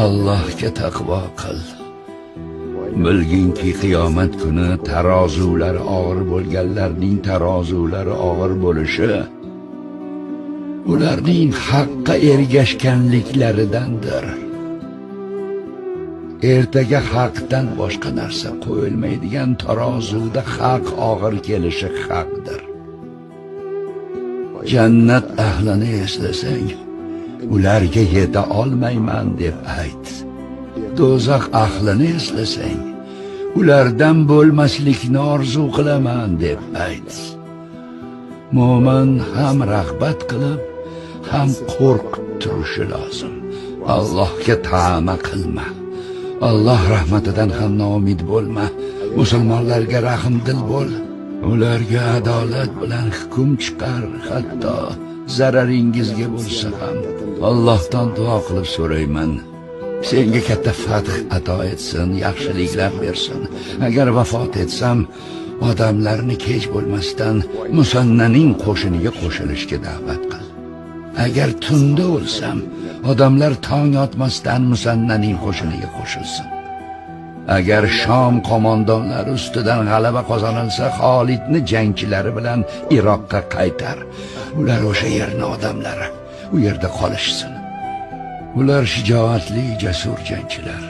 Allohga taqvo qil. Bilginki qiyomat kuni tarozulari og'ir bo'lganlarning tarozulari og'ir bo'lishi ularning haqqa ergashganliklaridandir. Ertaga haqdan boshqa narsa qo'yilmaydigan tarozuda haq og'ir kelishi haqdir. Jannat ahlini eslasang, ularga yeta olmayman deb ayt. Do'zax ahlini eslasang, ulardan bo'lmaslikni orzu qilaman deb ayt. Mo'min ham rag'bat qilib, ham qo'rqib turishi lozim. Allohga ta'ma qilma. Alloh rahmatidan ham noumid bo'lma. Musulmonlarga rahmdil bo'l. Ularga adolat bilan hukm chiqar, hatto zararingizga bo'lsa ham. Allohdan duo qilib so'rayman. Senga katta fath ato etsin, yaxshiliklar bersin. Agar vafot etsam, odamlarni kech bo'lmasdan Musannaning qo'shiniga qo'shilishga da'vat qil. Agar tunda o'lsam, odamlar tong otmasdan Musannaning qo'shiniga qo'shilsin. Agar Shom qo'mondonlari ustidan g'alaba qozonilsa, Xolidni jangchilari bilan Iroqqa qaytar. Ular o'sha yerning odamlari, u yerda qolishsin. Ular shijoatli, jasur jangchilar.